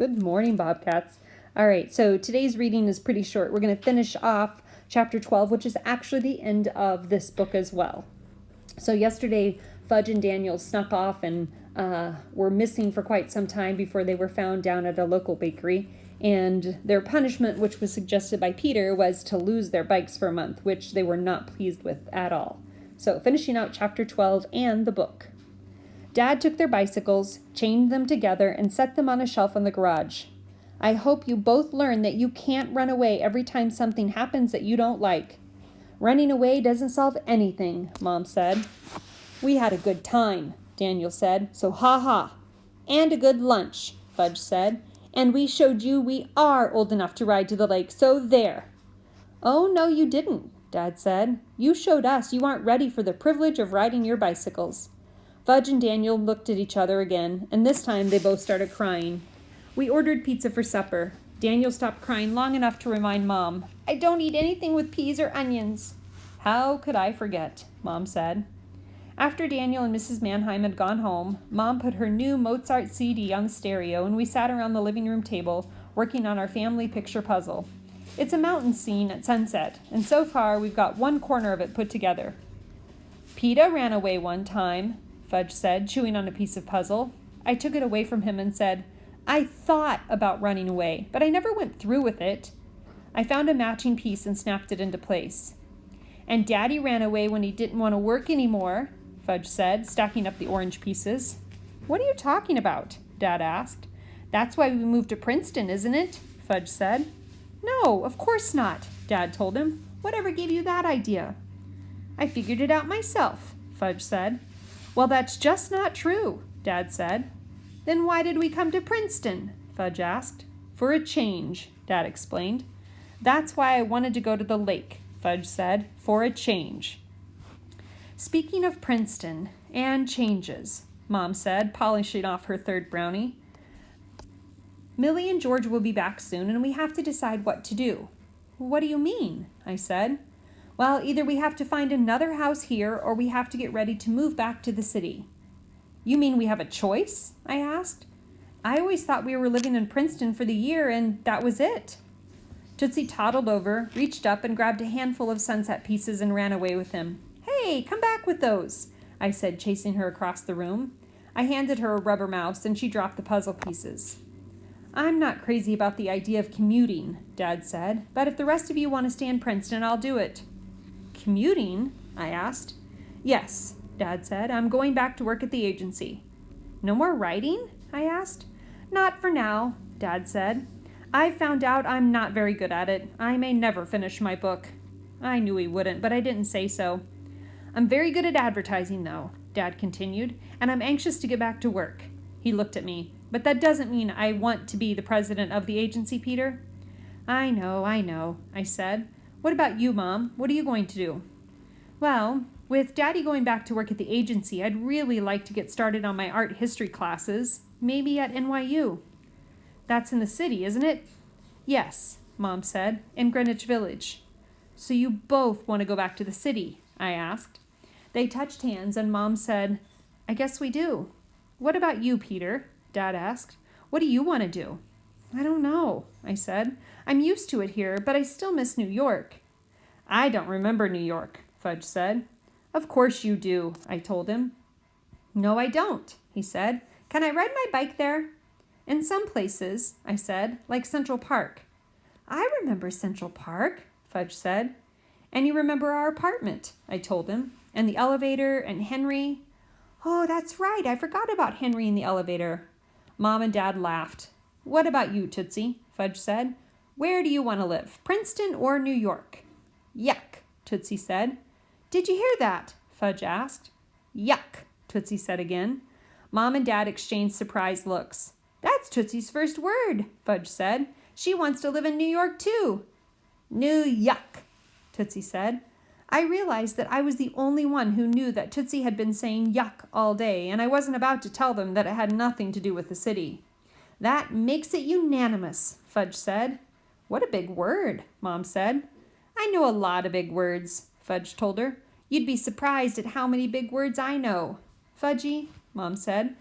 Good morning, Bobcats. All right, so today's reading is pretty short. We're going to finish off chapter 12, which is actually the end of this book as well. So yesterday, Fudge and Daniel snuck off and were missing for quite some time before they were found down at a local bakery. And their punishment, which was suggested by Peter, was to lose their bikes for a month, which they were not pleased with at all. So finishing out chapter 12 and the book. Dad took their bicycles, chained them together, and set them on a shelf in the garage. I hope you both learn that you can't run away every time something happens that you don't like. Running away doesn't solve anything, Mom said. We had a good time, Daniel said, so ha. And a good lunch, Fudge said. And we showed you we are old enough to ride to the lake, so there. Oh, no, you didn't, Dad said. You showed us you aren't ready for the privilege of riding your bicycles. Fudge and Daniel looked at each other again, and this time they both started crying. We ordered pizza for supper. Daniel stopped crying long enough to remind Mom, I don't eat anything with peas or onions. How could I forget, Mom said. After Daniel and Mrs. Mannheim had gone home, Mom put her new Mozart CD on the stereo, and we sat around the living room table working on our family picture puzzle. It's a mountain scene at sunset, and so far we've got one corner of it put together. PETA ran away one time, Fudge said, chewing on a piece of puzzle. I took it away from him and said, I thought about running away, but I never went through with it. I found a matching piece and snapped it into place. And Daddy ran away when he didn't want to work anymore, Fudge said, stacking up the orange pieces. What are you talking about? Dad asked. That's why we moved to Princeton, isn't it? Fudge said. No, of course not, Dad told him. Whatever gave you that idea? I figured it out myself, Fudge said. Well, that's just not true, Dad said. Then why did we come to Princeton? Fudge asked. For a change, Dad explained. That's why I wanted to go to the lake, Fudge said, for a change. Speaking of Princeton and changes, Mom said, polishing off her third brownie. Millie and George will be back soon, and we have to decide what to do. What do you mean? I said. Well, either we have to find another house here or we have to get ready to move back to the city. You mean we have a choice? I asked. I always thought we were living in Princeton for the year and that was it. Tootsie toddled over, reached up and grabbed a handful of sunset pieces and ran away with him. Hey, come back with those, I said, chasing her across the room. I handed her a rubber mouse and she dropped the puzzle pieces. I'm not crazy about the idea of commuting, Dad said, but if the rest of you want to stay in Princeton, I'll do it. Commuting? I asked. Yes, Dad said. I'm going back to work at the agency. No more writing? I asked. Not for now, Dad said. I've found out I'm not very good at it. I may never finish my book. I knew he wouldn't, but I didn't say so. I'm very good at advertising, though, Dad continued, and I'm anxious to get back to work. He looked at me. But that doesn't mean I want to be the president of the agency, Peter. I know, I said. What about you, Mom? What are you going to do? Well, with Daddy going back to work at the agency, I'd really like to get started on my art history classes, maybe at NYU. That's in the city, isn't it? Yes, Mom said, in Greenwich Village. So you both want to go back to the city? I asked. They touched hands and Mom said, I guess we do. What about you, Peter? Dad asked. What do you want to do? I don't know, I said. I'm used to it here, but I still miss New York. I don't remember New York, Fudge said. Of course you do, I told him. No, I don't, he said. Can I ride my bike there? In some places, I said, like Central Park. I remember Central Park, Fudge said. And you remember our apartment, I told him, and the elevator and Henry. Oh, that's right, I forgot about Henry in the elevator. Mom and Dad laughed. What about you, Tootsie? Fudge said. Where do you want to live, Princeton or New York? Yuck, Tootsie said. Did you hear that? Fudge asked. Yuck, Tootsie said again. Mom and Dad exchanged surprised looks. That's Tootsie's first word, Fudge said. She wants to live in New York too. New yuck, Tootsie said. I realized that I was the only one who knew that Tootsie had been saying yuck all day, and I wasn't about to tell them that it had nothing to do with the city. That makes it unanimous, Fudge said. What a big word, Mom said. I know a lot of big words, Fudge told her. You'd be surprised at how many big words I know. Fudgy, Mom said.